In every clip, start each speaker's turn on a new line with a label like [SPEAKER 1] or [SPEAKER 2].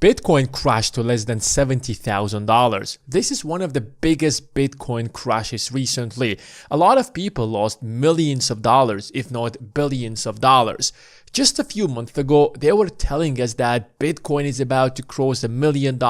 [SPEAKER 1] Bitcoin crashed to less than $70,000. This is one of the biggest Bitcoin crashes recently. A lot of people lost millions of dollars, if not billions of dollars. Just a few months ago, they were telling us that Bitcoin is about to cross $1 million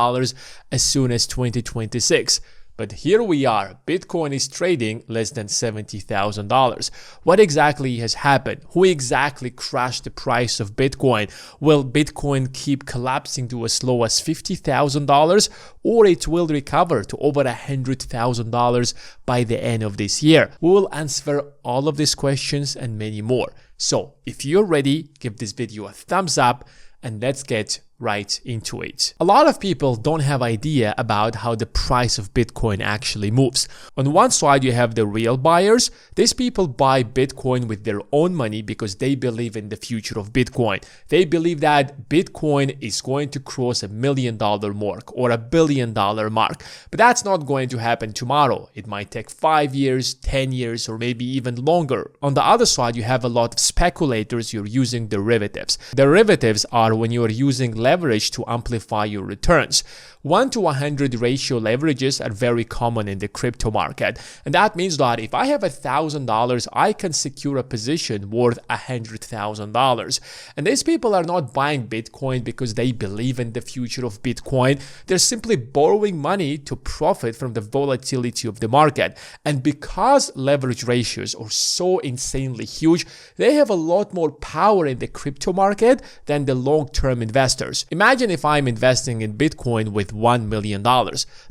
[SPEAKER 1] as soon as 2026. But here we are, Bitcoin is trading less than $70,000. What exactly has happened? Who exactly crashed the price of Bitcoin? Will Bitcoin keep collapsing to as low as $50,000, or it will recover to over $100,000 by the end of this year? We will answer all of these questions and many more. So if you're ready, give this video a thumbs up and let's get right into it. A lot of people don't have idea about how the price of Bitcoin actually moves. On one side, you have the real buyers. These people buy Bitcoin with their own money because they believe in the future of Bitcoin. They believe that Bitcoin is going to cross $1 million mark or $1 billion mark. But that's not going to happen tomorrow. It might take 5 years, 10 years, or maybe even longer. On the other side, you have a lot of speculators. You're using derivatives. Derivatives are when you are using leverage to amplify your returns. 1 to 100 ratio leverages are very common in the crypto market. And that means that if I have $1,000, I can secure a position worth $100,000. And these people are not buying Bitcoin because they believe in the future of Bitcoin. They're simply borrowing money to profit from the volatility of the market. And because leverage ratios are so insanely huge, they have a lot more power in the crypto market than the long-term investors. Imagine if I'm investing in Bitcoin with $1 million.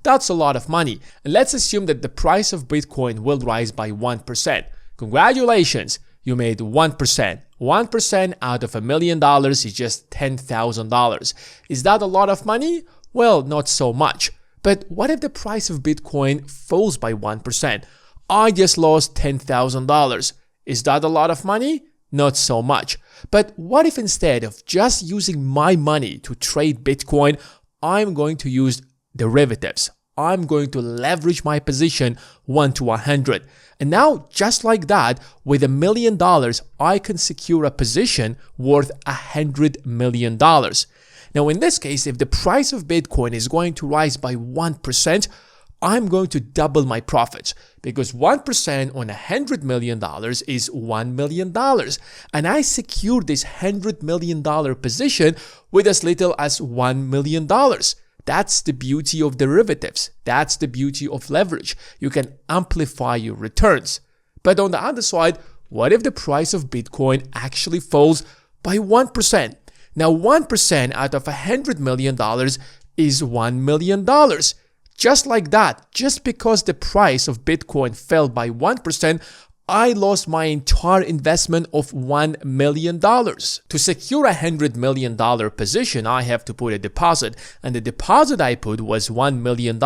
[SPEAKER 1] That's a lot of money. And let's assume that the price of Bitcoin will rise by 1%. Congratulations, you made 1%. 1% out of $1 million is just $10,000. Is that a lot of money? Well, not so much. But what if the price of Bitcoin falls by 1%? I just lost $10,000. Is that a lot of money? Not so much. But what if instead of just using my money to trade Bitcoin, I'm going to use derivatives? I'm going to leverage my position 1 to 100. And now, just like that, with $1 million, I can secure a position worth $100 million. Now, in this case, if the price of Bitcoin is going to rise by 1%, I'm going to double my profits because 1% on $100 million is $1 million. And I secured this $100 million position with as little as $1 million. That's the beauty of derivatives. That's the beauty of leverage. You can amplify your returns. But on the other side, what if the price of Bitcoin actually falls by 1%? Now, 1% out of $100 million is $1 million. Just like that, just because the price of Bitcoin fell by 1%, I lost my entire investment of $1 million. To secure a $100 million position, I have to put a deposit, and the deposit I put was $1 million.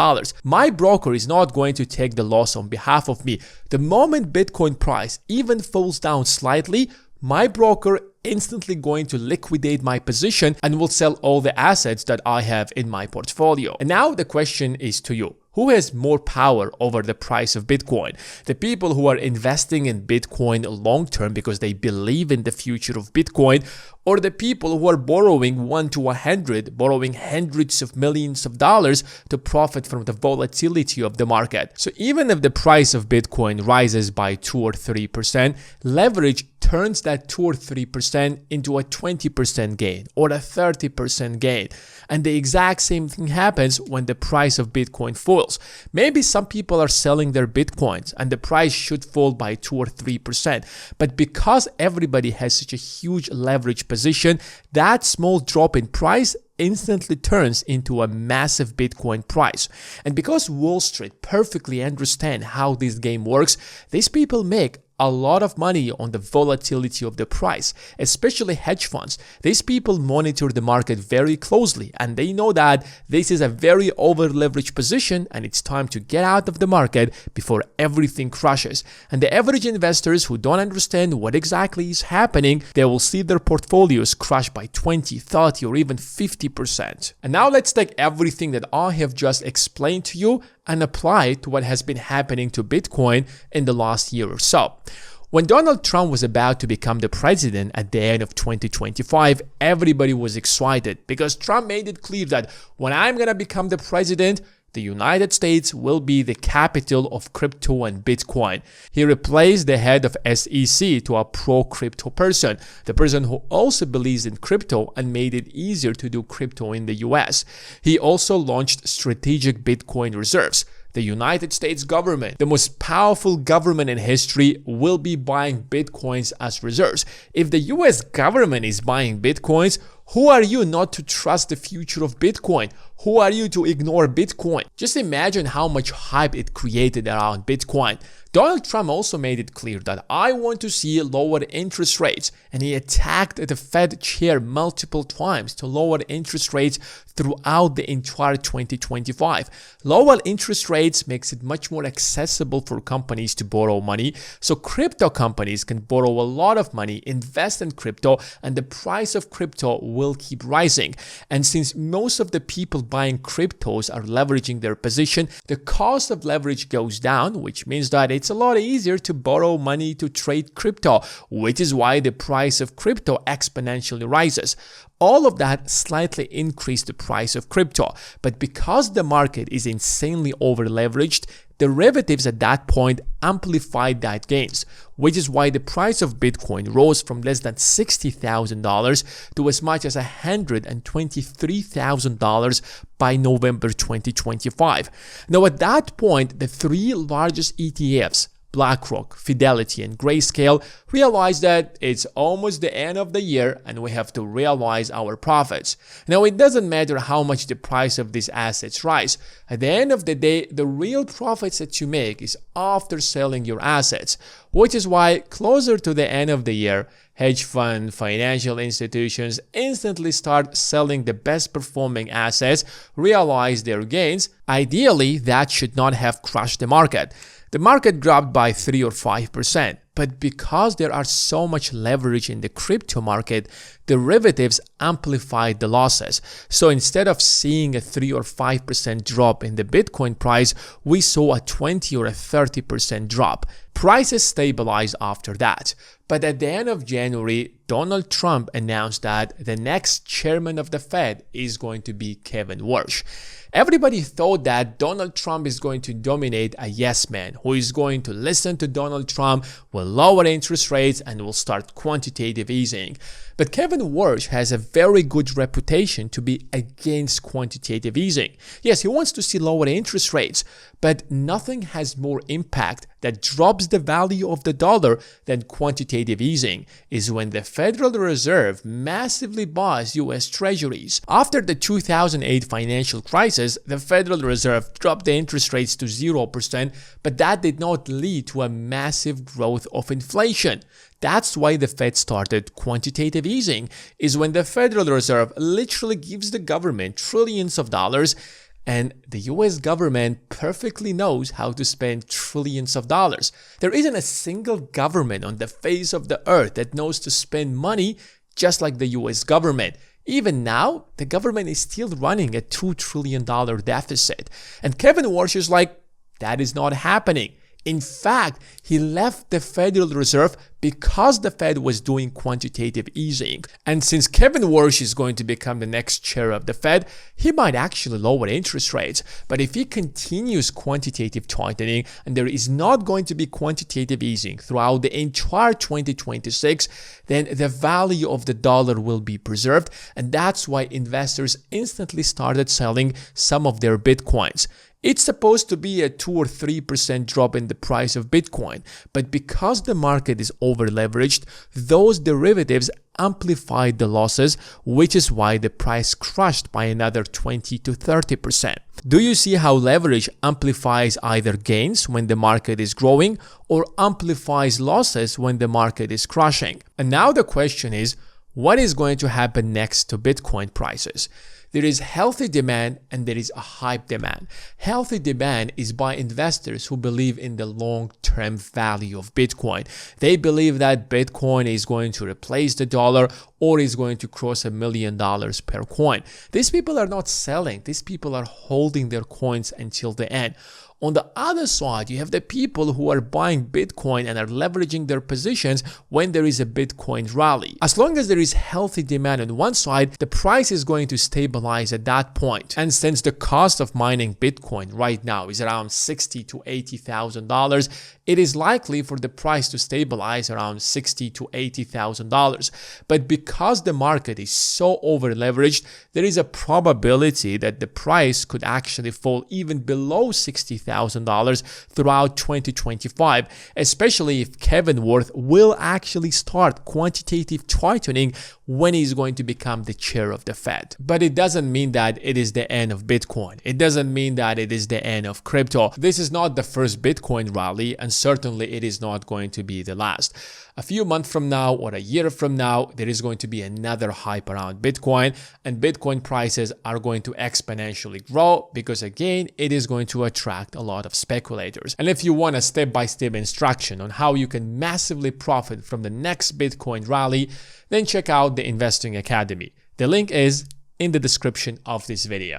[SPEAKER 1] My broker is not going to take the loss on behalf of me. The moment Bitcoin price even falls down slightly, my broker instantly going to liquidate my position and will sell all the assets that I have in my portfolio. And now the question is to you. Who has more power over the price of Bitcoin? The people who are investing in Bitcoin long term because they believe in the future of Bitcoin, or the people who are borrowing 1 to 100, borrowing hundreds of millions of dollars to profit from the volatility of the market? So even if the price of Bitcoin rises by 2 or 3%, leverage turns that 2 or 3% into a 20% gain or a 30% gain. And the exact same thing happens when the price of Bitcoin falls. Maybe some people are selling their Bitcoins and the price should fall by 2 or 3%. But because everybody has such a huge leverage position, that small drop in price instantly turns into a massive Bitcoin price. And because Wall Street perfectly understand how this game works, these people make a lot of money on the volatility of the price, especially hedge funds. These people monitor the market very closely and they know that this is a very over-leveraged position and it's time to get out of the market before everything crashes. And the average investors who don't understand what exactly is happening, they will see their portfolios crash by 20, 30 or even 50%. And now let's take everything that I have just explained to you and apply it to what has been happening to Bitcoin in the last year or so. When Donald Trump was about to become the president at the end of 2025, everybody was excited because Trump made it clear that when I'm gonna become the president, the United States will be the capital of crypto and Bitcoin. He replaced the head of SEC to a pro-crypto person, the person who also believes in crypto and made it easier to do crypto in the US. He also launched strategic Bitcoin reserves. The United States government, the most powerful government in history, will be buying Bitcoins as reserves. If the US government is buying Bitcoins, who are you not to trust the future of Bitcoin? Who are you to ignore Bitcoin? Just imagine how much hype it created around Bitcoin. Donald Trump also made it clear that I want to see lower interest rates, and he attacked the Fed chair multiple times to lower interest rates throughout the entire 2025. Lower interest rates makes it much more accessible for companies to borrow money, so crypto companies can borrow a lot of money, invest in crypto, and the price of crypto will keep rising. And since most of the people buying cryptos are leveraging their position, the cost of leverage goes down, which means that it's a lot easier to borrow money to trade crypto, which is why the price of crypto exponentially rises. All of that slightly increased the price of crypto, but because the market is insanely over-leveraged, derivatives at that point amplified that gains, which is why the price of Bitcoin rose from less than $60,000 to as much as $123,000 by November 2025. Now at that point, the three largest ETFs, BlackRock, Fidelity, and Grayscale, realized that it's almost the end of the year and we have to realize our profits. Now, it doesn't matter how much the price of these assets rise. At the end of the day, the real profits that you make is after selling your assets, which is why closer to the end of the year, hedge fund, financial institutions instantly start selling the best performing assets, realize their gains. Ideally, that should not have crushed the market. The market dropped by 3 or 5%, but because there are so much leverage in the crypto market, derivatives amplified the losses. So instead of seeing a 3 or 5% drop in the Bitcoin price, we saw a 20 or a 30% drop. Prices stabilized after that. But at the end of January, Donald Trump announced that the next chairman of the Fed is going to be Kevin Warsh. Everybody thought that Donald Trump is going to dominate a yes man who is going to listen to Donald Trump, will lower interest rates, and will start quantitative easing. But Kevin Warsh has a very good reputation to be against quantitative easing. Yes, he wants to see lower interest rates, but nothing has more impact that drops the value of the dollar than quantitative easing is when the Federal Reserve massively buys US Treasuries. After the 2008 financial crisis, the Federal Reserve dropped the interest rates to 0%, but that did not lead to a massive growth of inflation. That's why the Fed started quantitative easing, is when the Federal Reserve literally gives the government trillions of dollars, and the US government perfectly knows how to spend trillions of dollars. There isn't a single government on the face of the earth that knows to spend money just like the US government. Even now, the government is still running a $2 trillion deficit. And Kevin Warsh is like, that is not happening. In fact, he left the Federal Reserve because the Fed was doing quantitative easing. And since Kevin Warsh is going to become the next chair of the Fed, he might actually lower interest rates. But if he continues quantitative tightening and there is not going to be quantitative easing throughout the entire 2026, then the value of the dollar will be preserved. And that's why investors instantly started selling some of their Bitcoins. It's supposed to be a 2 or 3% drop in the price of Bitcoin, but because the market is over-leveraged, those derivatives amplified the losses, which is why the price crashed by another 20 to 30%. Do you see how leverage amplifies either gains when the market is growing or amplifies losses when the market is crashing? And now the question is, what is going to happen next to Bitcoin prices? There is healthy demand and there is a hype demand. Healthy demand is by investors who believe in the long-term value of Bitcoin. They believe that Bitcoin is going to replace the dollar or is going to cross $1 million per coin. These people are not selling. These people are holding their coins until the end. On the other side, you have the people who are buying Bitcoin and are leveraging their positions when there is a Bitcoin rally. As long as there is healthy demand on one side, the price is going to stabilize at that point. And since the cost of mining Bitcoin right now is around $60,000 to $80,000, it is likely for the price to stabilize around $60,000 to $80,000. But because the market is so over leveraged, there is a probability that the price could actually fall even below $60,000 throughout 2025, especially if Kevin Worth will actually start quantitative tightening when he's going to become the chair of the Fed. But it doesn't mean that it is the end of Bitcoin. It doesn't mean that it is the end of crypto. This is not the first Bitcoin rally, and certainly it is not going to be the last. A few months from now or a year from now, there is going to be another hype around Bitcoin, and Bitcoin prices are going to exponentially grow because, again, it is going to attract a lot of speculators. And if you want a step-by-step instruction on how you can massively profit from the next Bitcoin rally, then check out the Investing Academy. The link is in the description of this video.